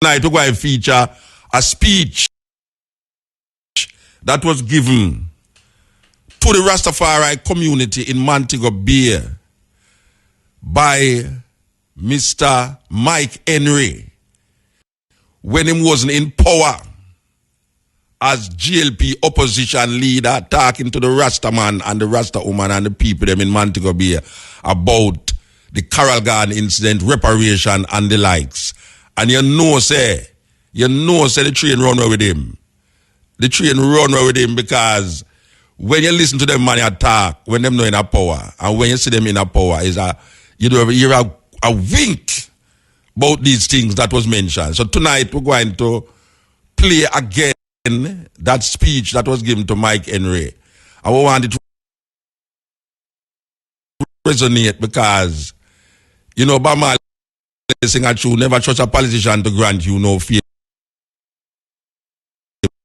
Tonight we're going to feature a speech that was given to the Rastafari community in Montego Bay by Mr. Mike Henry when he wasn't in power as GLP opposition leader, talking to the Rastaman and the Rasta woman and the people them in Montego Bay about the Carol Garden incident, reparation and the likes. And say the train run away with him. The train run away with him because when you listen to them man attack, when them not in a power, and when you see them in a power, is you're a wink about these things that was mentioned. So tonight we're going to play again that speech that was given to Mike Henry. I want it to resonate because, Bama sing a true, never trust a politician to grant you no favor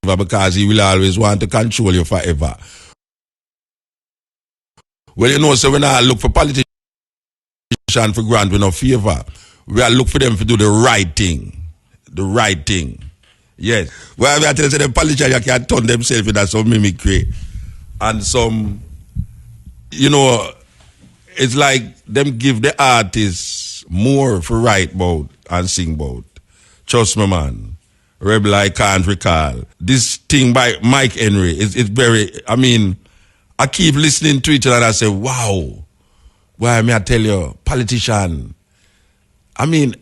because he will always want to control you forever. Well, so when I look for politicians for grant with no favor, we are look for them to do the right thing. The right thing. Yes. Well, we are telling them politicians can turn themselves into some mimicry and some, it's like them give the artists more for write about and sing about. Trust me, man. Rebel, I can't recall. This thing by Mike Henry is very, I keep listening to it and I say, wow. Why, may I tell you, politician. Say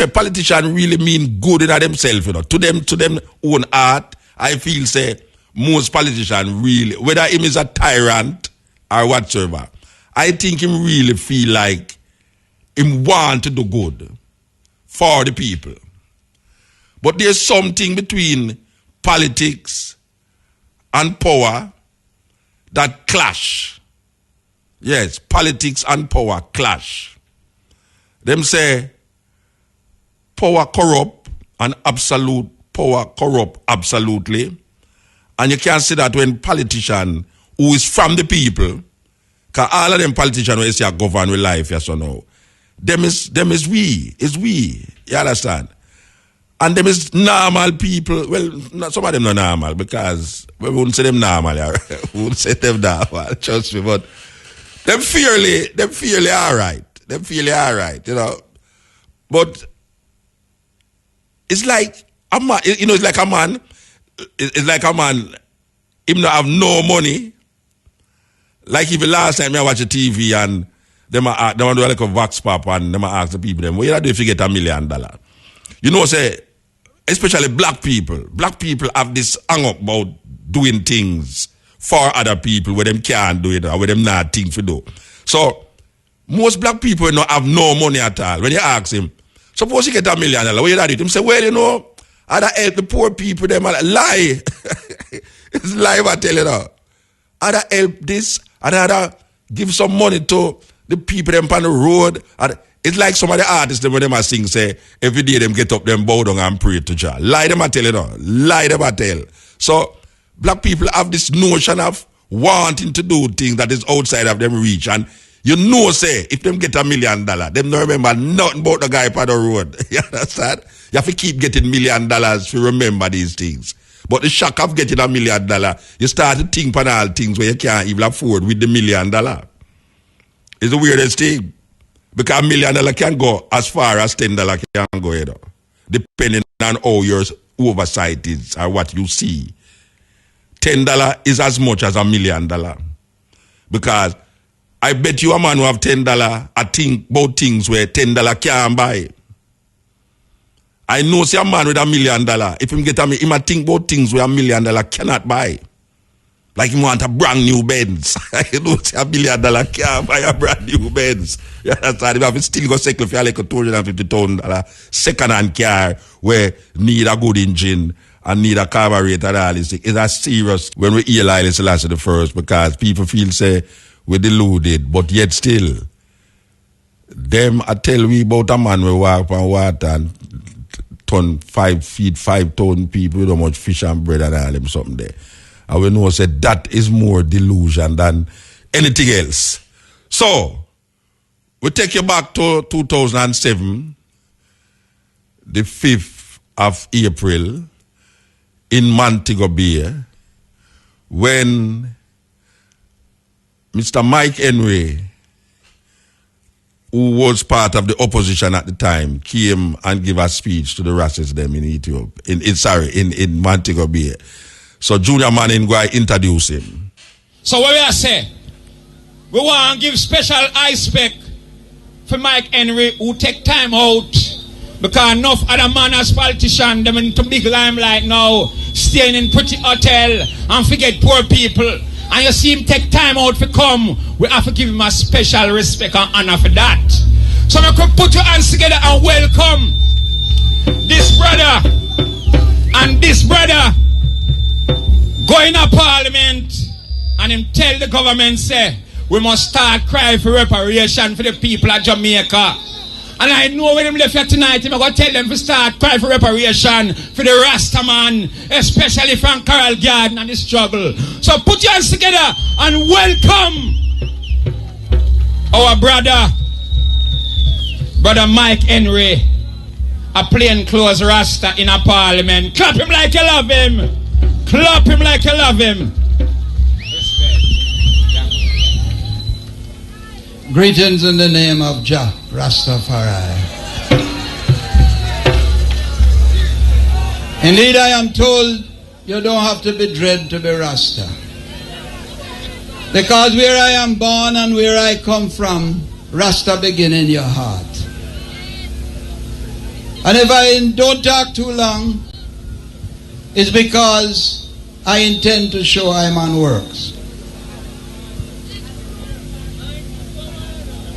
politician really mean good in themselves, To them own art, I feel say most politician really, whether him is a tyrant or whatsoever, I think him really feel like him want to do good for the people. But there's something between politics and power that clash. Yes, politics and power clash. Them say power corrupt and absolute power corrupt absolutely. And you can't see that when politician who is from the people, because all of them politicians who say govern with life, yes or no, them is we. You understand? And them is normal people. Well, some of them not normal because we wouldn't say them normal. We wouldn't say them normal, trust me. But them fairly all right. Them fairly all right, But it's like a man, it's like a man. It's like a man, him not have no money. Like if the last time I watch a TV and they want to do like a vox pop and they ask the people, what you do if you get $1 million? Say, especially black people have this hang up about doing things for other people where them can't do it or where them not think to do. So, most black people don't have no money at all. When you ask him, suppose you get $1 million, what you do? Him say, well, I'd help the poor people, them lie. It's lie, I tell you now. I'd help this, I'd give some money to the people them on the road. It's like some of the artists them when them sing say every day them get up, them bow down and pray to Jah. Lie them I tell you now. Lie them I tell. So black people have this notion of wanting to do things that is outside of them reach. And say if them get $1 million, them don't remember nothing about the guy on the road. You understand? You have to keep getting $1 million to remember these things. But the shock of getting $1 million, you start to think on all things where you can't even afford with the $1 million. It's the weirdest thing. Because $1 million can go as far as $10 can go, depending on how your oversight is or what you see. $10 is as much as $1 million. Because I bet you a man who have $10, I think about things where $10 can't buy. I know say a man with $1 million, if him get him a think about things where $1 million cannot buy. Like he want a brand new Benz. You know, say $1 million can't buy a brand new Benz. You understand? If you still go cycle for like a $250,000 second-hand car where need a good engine and need a carburetor and all this thing. It's a serious when we hear Haile Selassie the first because people feel say we're deluded, but yet still them I tell we about a man we walk on water and turn 5 feet, 5 ton people with how much fish and bread and all them something there. And we know say that is more delusion than anything else. So we take you back to 2007. the 5th of April in Montego Bay when Mr. Mike Henry, who was part of the opposition at the time, came and gave a speech to the Rastas them in Ethiopia, in Montego Bay. So Junior Manning go introduce him. So what we are say? We want to give special high spec for Mike Henry, who take time out because enough other man as politician them into big limelight now, staying in pretty hotel and forget poor people. And you see him take time out to come, we have to give him a special respect and honor for that. So we could put your hands together and welcome this brother and this brother going to parliament and him tell the government say we must start crying for reparation for the people of Jamaica. And I know when him left here tonight, I'm going to tell them to start crying for reparation for the rastaman, especially from Carol Garden and the struggle. So put your hands together and welcome our brother Mike Henry, a plainclothes rasta in a parliament. Clap him like you love him. Clap him like you love him. Greetings in the name of Jah Rastafari. Indeed, I am told you don't have to be dread to be Rasta. Because where I am born and where I come from, Rasta begin in your heart. And if I don't talk too long, it's because I intend to show I'm on works.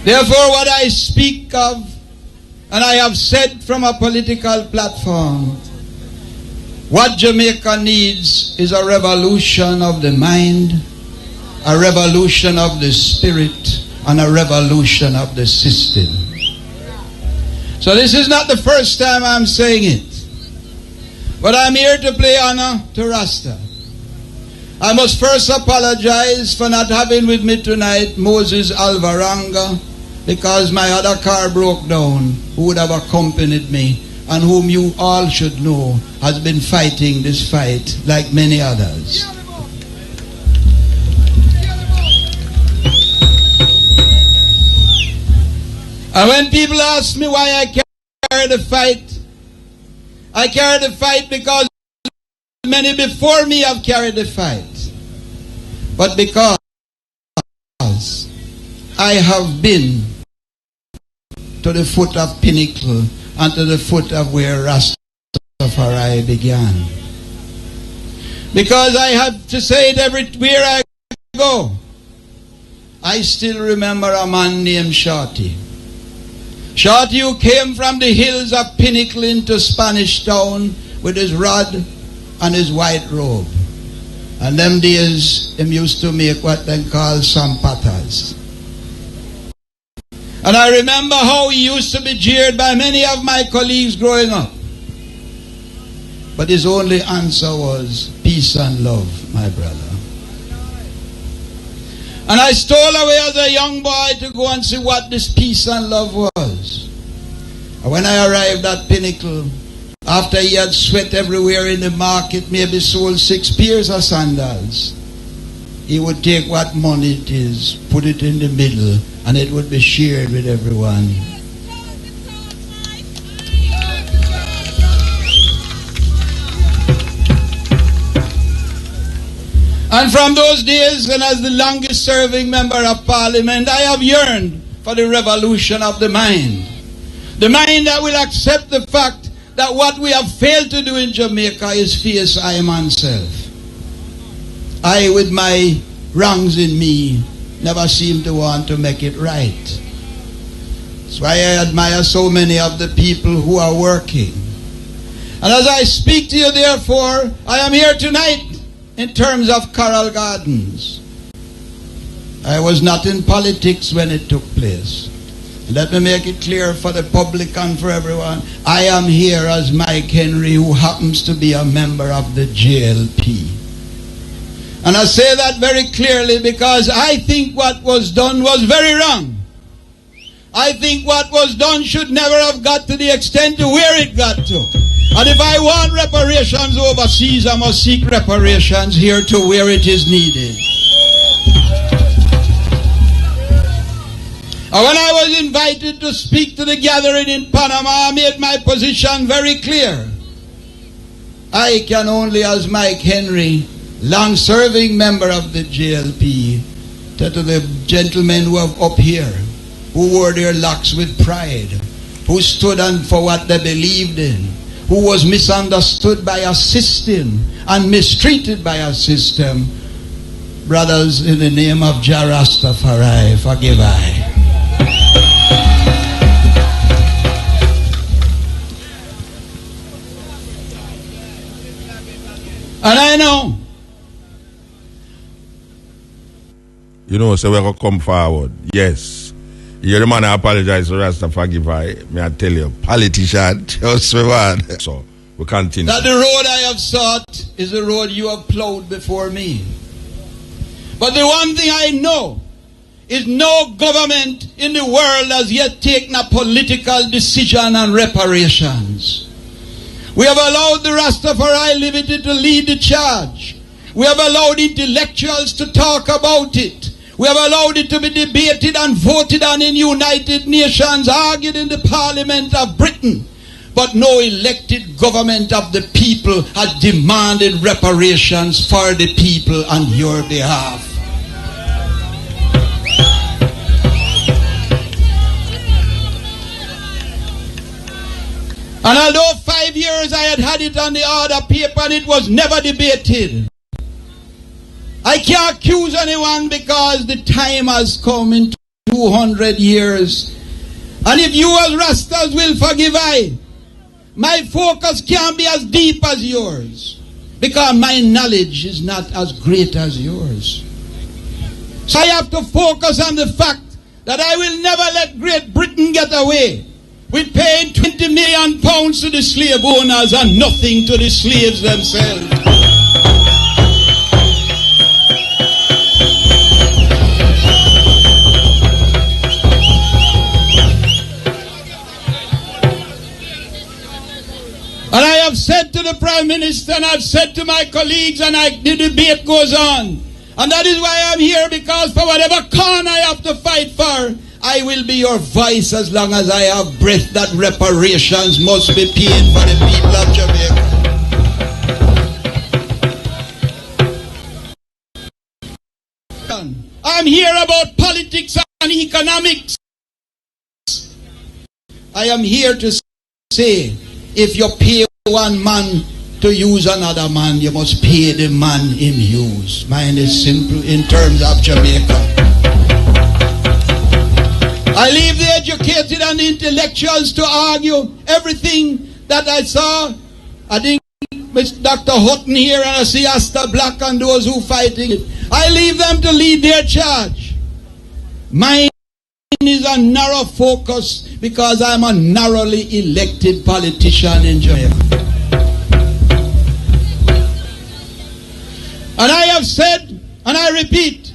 Therefore, what I speak of, and I have said from a political platform, what Jamaica needs is a revolution of the mind, a revolution of the spirit, and a revolution of the system. So this is not the first time I'm saying it, but I'm here to play honor to Rasta. I must first apologize for not having with me tonight Moses Alvaranga, because my other car broke down, who would have accompanied me and whom you all should know has been fighting this fight like many others. And when people ask me why I carry the fight, I carry the fight because many before me have carried the fight. But because I have been to the foot of pinnacle and to the foot of where Rastafari began. Because I have to say it everywhere I go. I still remember a man named Shorty. Shorty, who came from the hills of Pinnacle into Spanish Town with his rod and his white robe. And them days, him used to make what they call sampatas. And I remember how he used to be jeered by many of my colleagues growing up. But his only answer was peace and love, my brother. And I stole away as a young boy to go and see what this peace and love was. And when I arrived at Pinnacle, after he had sweat everywhere in the market, maybe sold 6 pairs of sandals, he would take what money it is, put it in the middle, and it would be shared with everyone. And from those days, and as the longest serving member of parliament, I have yearned for the revolution of the mind. The mind that will accept the fact that what we have failed to do in Jamaica is face I myself. I, with my wrongs in me, never seem to want to make it right. That's why I admire so many of the people who are working. And as I speak to you, therefore, I am here tonight in terms of Coral Gardens. I was not in politics when it took place. Let me make it clear for the public and for everyone. I am here as Mike Henry, who happens to be a member of the JLP. And I say that very clearly because I think what was done was very wrong. I think what was done should never have got to the extent to where it got to. And if I want reparations overseas, I must seek reparations here to where it is needed. And when I was invited to speak to the gathering in Panama, I made my position very clear. I can only, as Mike Henry, long-serving member of the JLP, to the gentlemen who have up here, who wore their locks with pride, who stood on for what they believed in, who was misunderstood by a system and mistreated by a system. Brothers, in the name of Jah Rastafari, forgive I. And I know. You know, so we're going to come forward. Yes. You're the man I apologize for Rasta forgive I. May I tell you, politician, just reward. So, we continue. That the road I have sought is the road you have plowed before me. But the one thing I know is no government in the world has yet taken a political decision on reparations. We have allowed the Rastafari Limited to lead the charge. We have allowed intellectuals to talk about it. We have allowed it to be debated and voted on in United Nations, argued in the Parliament of Britain. But no elected government of the people has demanded reparations for the people on your behalf. And although 5 years I had it on the order paper and it was never debated, I can't accuse anyone because the time has come in 200 years. And if you as Rastas will forgive I, my focus can't be as deep as yours because my knowledge is not as great as yours. So I have to focus on the fact that I will never let Great Britain get away with paying £20 million to the slave owners and nothing to the slaves themselves. And I have said to the Prime Minister and I've said to my colleagues and the debate goes on. And that is why I'm here, because for whatever corner I have to fight for, I will be your voice as long as I have breath. That reparations must be paid for the people of Jamaica. I'm here about politics and economics. I am here to say, if you pay one man to use another man, you must pay the man in use. Mine is simple in terms of Jamaica. I leave the educated and the intellectuals to argue everything that I saw. I think Dr. Hutton here and I see Asta Black and those who fighting it. I leave them to lead their charge. Mine is a narrow focus because I'm a narrowly elected politician in Jamaica. And I have said, and I repeat,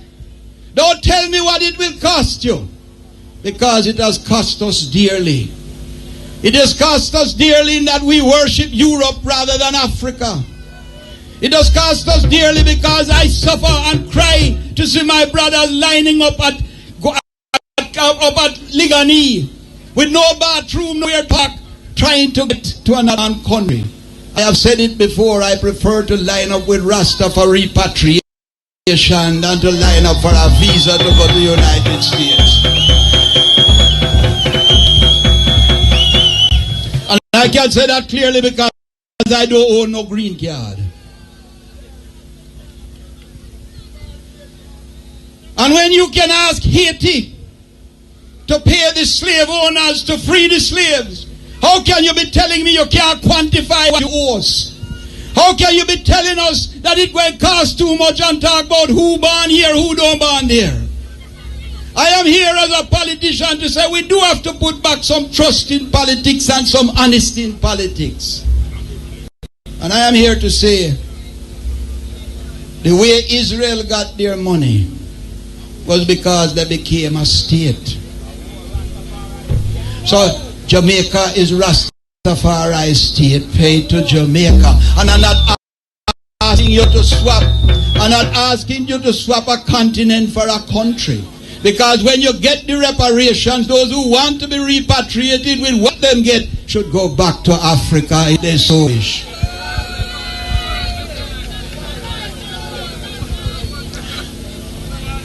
don't tell me what it will cost you, because it has cost us dearly. It has cost us dearly in that we worship Europe rather than Africa. It has cost us dearly because I suffer and cry to see my brothers lining up at Leagalize with no bathroom, nowhere park, trying to get to another country. I have said it before, I prefer to line up with Rasta for repatriation than to line up for a visa to go to the United States. And I can say that clearly because I don't own no green card. And when you can ask Haiti to pay the slave owners to free the slaves, how can you be telling me you can't quantify what you owe us? How can you be telling us that it will cost too much and talk about who born here, who don't born there? I am here as a politician to say we do have to put back some trust in politics and some honesty in politics. And I am here to say the way Israel got their money was because they became a state. So Jamaica is Rastafari state, paid to Jamaica. And I'm not asking you to swap. I'm not asking you to swap a continent for a country. Because when you get the reparations, those who want to be repatriated with what them get should go back to Africa if they so wish.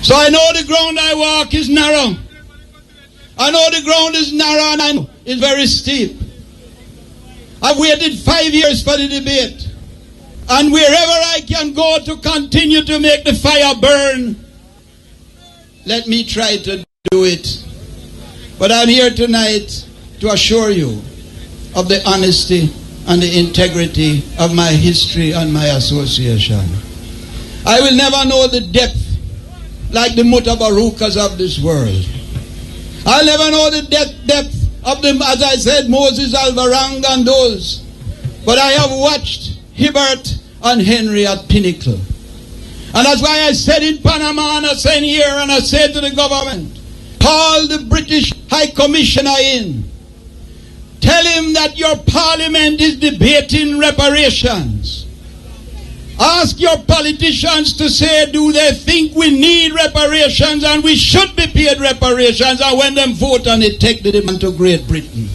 So I know the ground I walk is narrow. I know the ground is narrow and I know it's very steep. I've waited 5 years for the debate. And wherever I can go to continue to make the fire burn, let me try to do it. But I'm here tonight to assure you of the honesty and the integrity of my history and my association. I will never know the depth like the Mutabarukas of this world. I'll never know the depth of them, as I said, Moses, Alvarang and those. But I have watched Hibbert and Henry at Pinnacle. And that's why I said in Panama and I said here and I said to the government, call the British High Commissioner in. Tell him that your parliament is debating reparations. Ask your politicians to say, do they think we need reparations and we should be paid reparations, and when them vote on it, take the demand to Great Britain.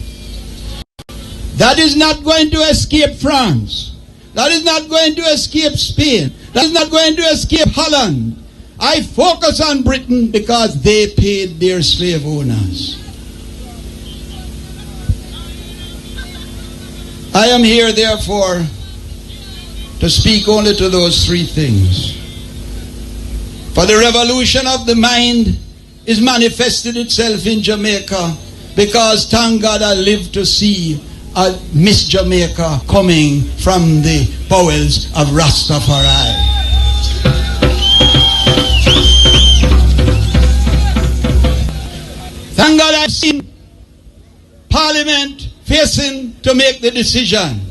That is not going to escape France. That is not going to escape Spain. That is not going to escape Holland. I focus on Britain because they paid their slave owners. I am here, therefore, to speak only to those three things. For the revolution of the mind is manifested itself in Jamaica, because thank God I live to see a Miss Jamaica coming from the bowels of Rastafari. Thank God I've seen Parliament facing to make the decision.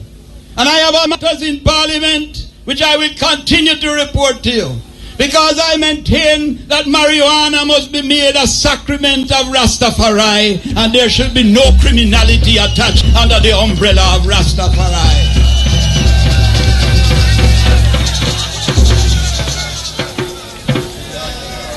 And I have matters in Parliament which I will continue to report to you, because I maintain that marijuana must be made a sacrament of Rastafari, and there should be no criminality attached under the umbrella of Rastafari.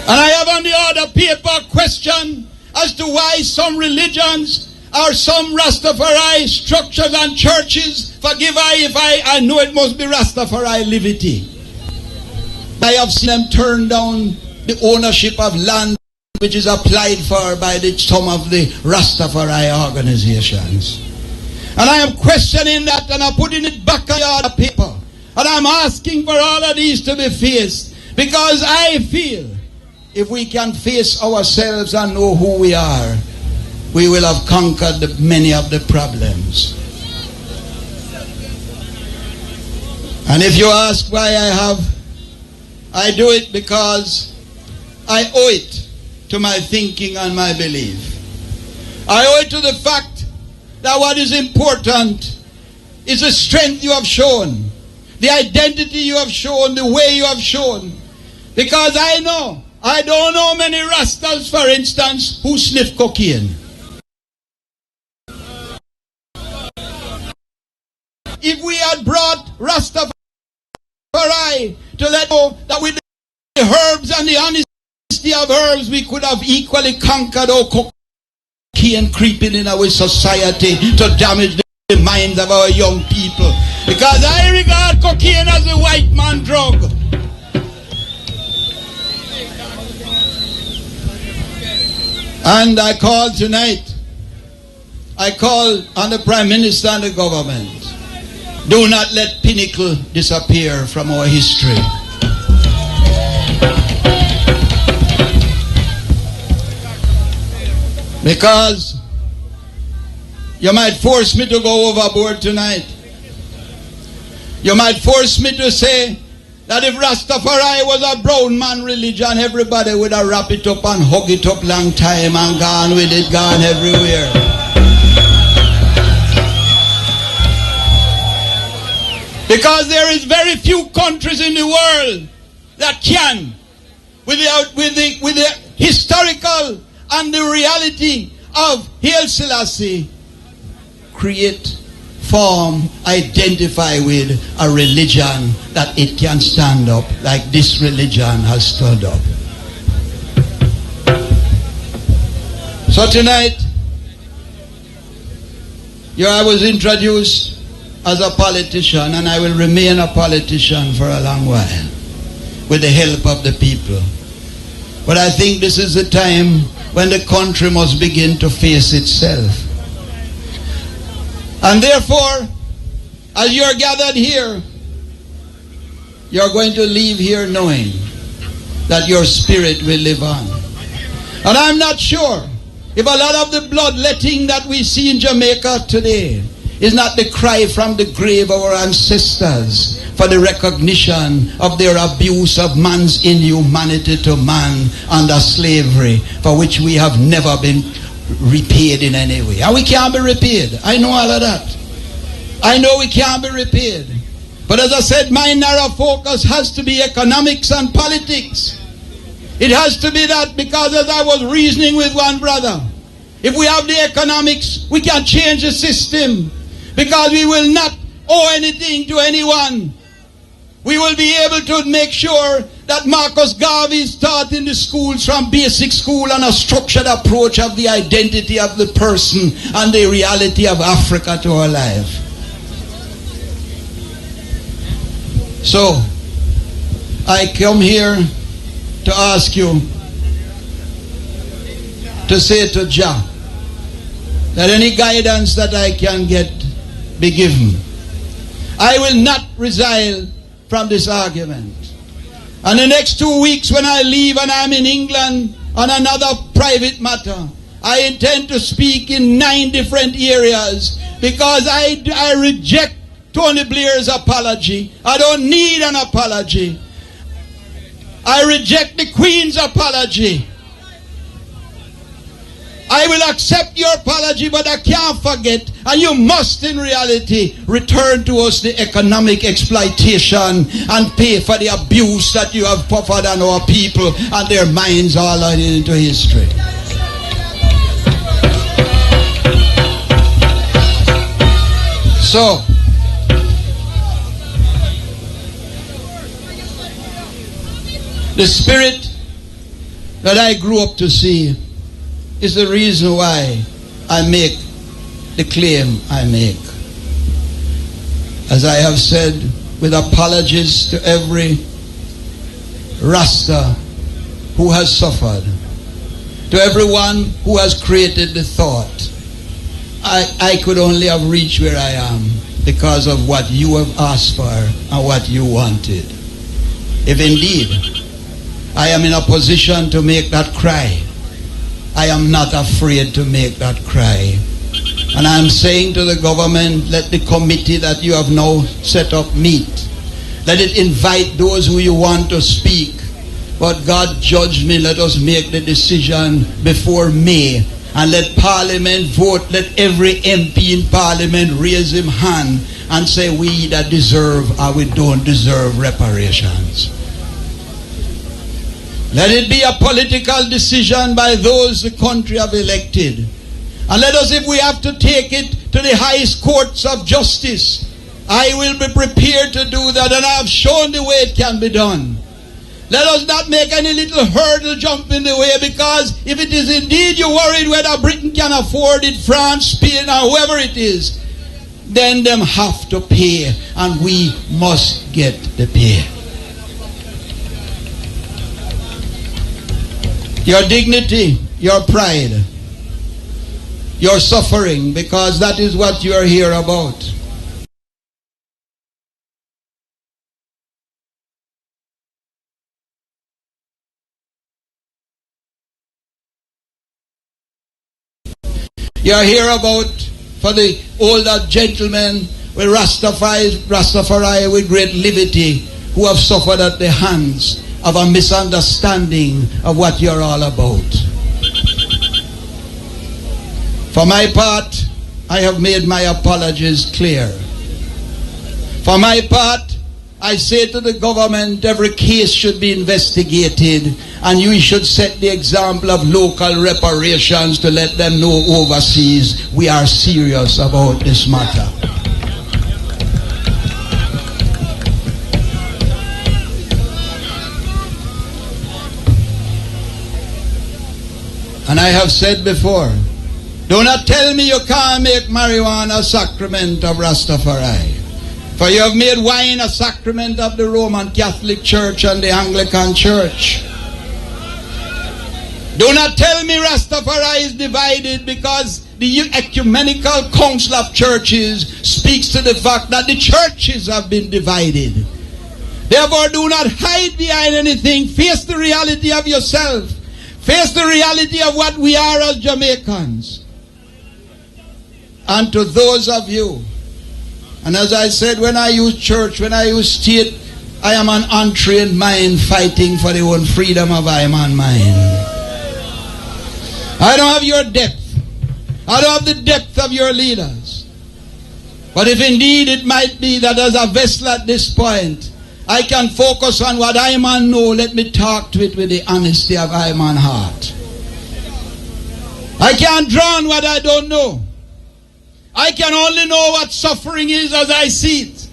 And I have on the other paper question as to why some religions or some Rastafari structures and churches, forgive I if I know it must be Rastafari liberty. I have seen them turn down the ownership of land which is applied for by some of the Rastafari organizations. And I am questioning that, and I'm putting it back on the paper. And I'm asking for all of these to be faced, because I feel if we can face ourselves and know who we are, we will have conquered many of the problems. And if you ask why I do it because I owe it to my thinking and my belief. I owe it to the fact that what is important is the strength you have shown, the identity you have shown, the way you have shown. Because I don't know many Rastas, for instance, who sniff cocaine. If we had brought Rastafari to let know that with the herbs and the honesty of herbs, we could have equally conquered our cocaine creeping in our society to damage the minds of our young people. Because I regard cocaine as a white man drug. And I call tonight, I call on the Prime Minister and the government. Do not let Pinnacle disappear from our history. Because you might force me to go overboard tonight. You might force me to say that if Rastafari was a brown man religion, everybody would have wrapped it up and hug it up long time and gone with it, gone everywhere. Because there is very few countries in the world that can, with the historical and the reality of Haile Selassie create, form, identify with a religion that it can stand up like this religion has stood up. So tonight, I was introduced as a politician, and I will remain a politician for a long while with the help of the people. But I think this is the time when the country must begin to face itself. And therefore, as you're gathered here, you're going to leave here knowing that your spirit will live on. And I'm not sure if a lot of the bloodletting that we see in Jamaica today is not the cry from the grave of our ancestors for the recognition of their abuse of man's inhumanity to man under slavery, for which we have never been repaid in any way. And we can't be repaid. I know all of that. I know we can't be repaid. But as I said, my narrow focus has to be economics and politics. It has to be that, because as I was reasoning with one brother, if we have the economics, we can change the system, because we will not owe anything to anyone. We will be able to make sure that Marcus Garvey is taught in the schools from basic school on a structured approach of the identity of the person and the reality of Africa to our life. So, I come here to ask you to say to Jah that any guidance that I can get be given. I will not resile from this argument. And the next 2 weeks when I leave and I'm in England on another private matter, I intend to speak in 9 different areas, because I reject Tony Blair's apology. I don't need an apology. I reject the Queen's apology. I will accept your apology, but I can't forget, and you must in reality return to us the economic exploitation and pay for the abuse that you have puffered on our people and their minds all into history. So, the spirit that I grew up to see is the reason why I make the claim I make. As I have said, with apologies to every Rasta who has suffered, to everyone who has created the thought, I could only have reached where I am because of what you have asked for and what you wanted. If indeed I am in a position to make that cry, I am not afraid to make that cry. And I'm saying to the government, let the committee that you have now set up meet. Let it invite those who you want to speak. But God judge me, let us make the decision before May. And let Parliament vote. Let every MP in Parliament raise him hand and say, we either deserve or we don't deserve reparations. Let it be a political decision by those the country have elected. And let us, if we have to take it to the highest courts of justice, I will be prepared to do that, and I have shown the way it can be done. Let us not make any little hurdle jump in the way, because if it is indeed you're worried whether Britain can afford it, France, Spain, or whoever it is, then them have to pay, and we must get the pay. Your dignity, your pride, your suffering, because that is what you are here about. You are here about for the older gentlemen with Rastafari with great liberty, who have suffered at the hands of a misunderstanding of what you're all about. For my part, I have made my apologies clear. For my part, I say to the government, every case should be investigated, and you should set the example of local reparations to let them know overseas we are serious about this matter. And I have said before, do not tell me you can't make marijuana a sacrament of Rastafari. For you have made wine a sacrament of the Roman Catholic Church and the Anglican Church. Do not tell me Rastafari is divided, because the Ecumenical Council of Churches speaks to the fact that the churches have been divided. Therefore, do not hide behind anything. Face the reality of yourself. Face the reality of what we are as Jamaicans. And to those of you, and as I said, when I use church, when I use state, I am an untrained mind fighting for the own freedom of I am an mind. I don't have your depth. I don't have the depth of your leaders. But if indeed it might be that as a vessel at this point, I can focus on what I man know, let me talk to it with the honesty of I man heart. I can't drown what I don't know. I can only know what suffering is as I see it.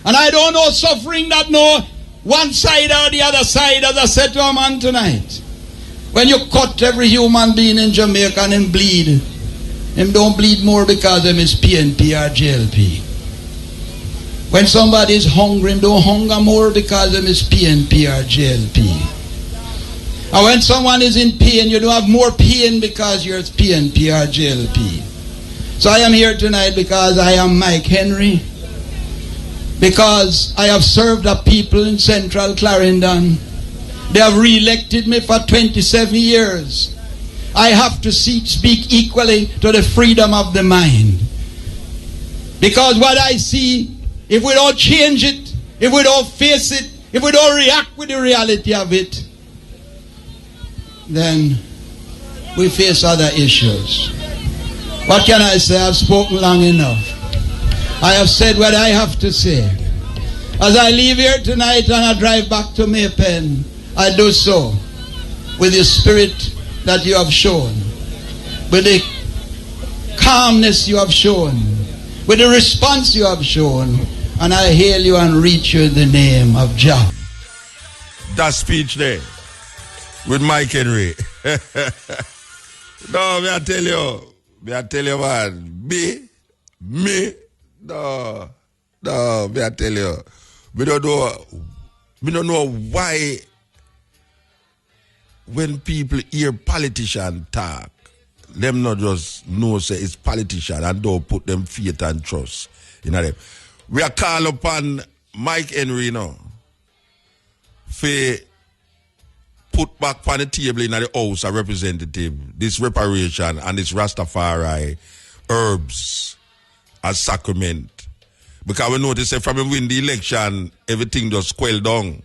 And I don't know suffering that know one side or the other side, as I said to a man tonight. When you cut every human being in Jamaica and him bleed, him don't bleed more because him is PNP or JLP. When somebody is hungry, him don't hunger more because him is PNP or JLP. And when someone is in pain, you don't have more pain because you're PNP or JLP. So I am here tonight because I am Mike Henry, because I have served the people in Central Clarendon. They have re-elected me for 27 years. I have to speak equally to the freedom of the mind. Because what I see, if we don't change it, if we don't face it, if we don't react with the reality of it, then we face other issues. What can I say? I've spoken long enough. I have said what I have to say. As I leave here tonight and I drive back to Maypen, I do so with the spirit that you have shown, with the calmness you have shown, with the response you have shown, and I hail you and reach you in the name of Jah. That speech there with Mike Henry. No, I tell you, man, me, no, I tell you, we don't know why when people hear politician talk, them not just know say it's politician and don't put them faith and trust in them. We are called upon Mike Henry now for put back on the table in the House of Representative this reparation and this Rastafari herbs as sacrament. Because we notice that from him win the election, everything just quelled down.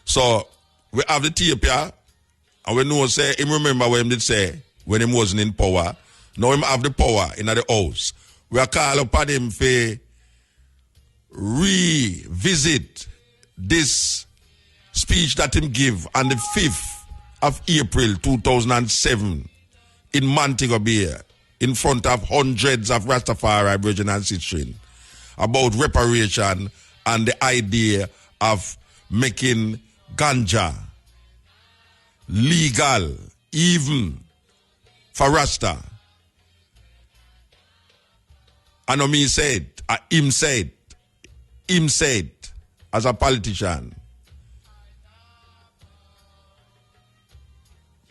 So we have the tape here, and we know say him remember what him did say when he wasn't in power. Now him have the power in the house. We are called upon him for revisit this speech that him give on the 5th of April 2007 in Montego Bay in front of hundreds of Rastafari brethren and sisters about reparation and the idea of making ganja legal even for Rasta. And him said as a politician,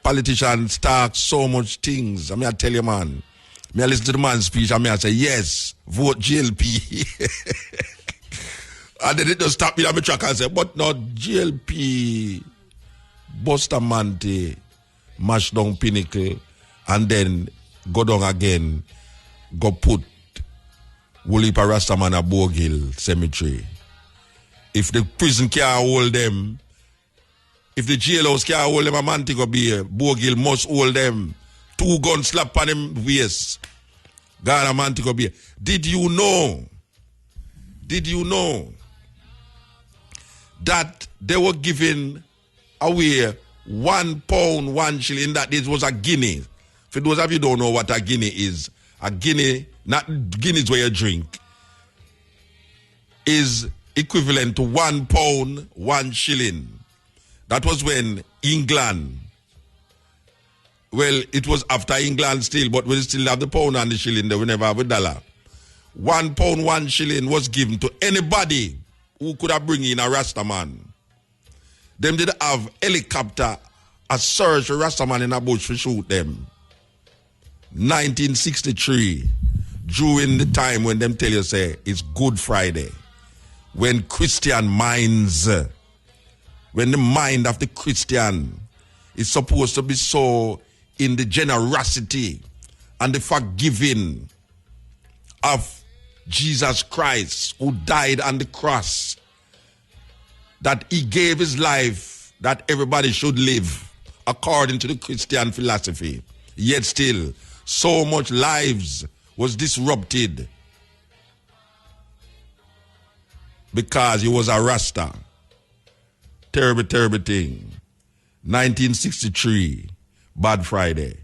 politicians talk so much things. I tell you, man. I listen to the man's speech and I say, yes, vote JLP. And then it just stop me on my track and say, but not JLP, Bustamante, mash down Pinnacle, and then go down again, go put Wulipa Rastaman a Bogill Cemetery. If the prison can't hold them, if the jailhouse can't hold them, a Montego Bay, Bogill must hold them. 2 guns slap on him waist. Ghana Montego Bay. Did you know that they were giving away £1, 1 shilling. That it was a guinea. For those of you who don't know what a guinea is, a guinea, not guineas where you drink, is equivalent to £1, 1 shilling. That was when England, well, it was after England still, but we still have the pound and the shilling, they will never have a dollar. £1, 1 shilling was given to anybody who could have bring in a rastaman. Them did have helicopter, a search for rastaman in a bush to shoot them. 1963, during the time when them tell you say it's Good Friday, when Christian minds, when the mind of the Christian is supposed to be so in the generosity and the forgiving of Jesus Christ, who died on the cross, that he gave his life that everybody should live according to the Christian philosophy. Yet still, so much lives was disrupted because he was a Rasta. Terrible, terrible thing. 1963, Bad Friday.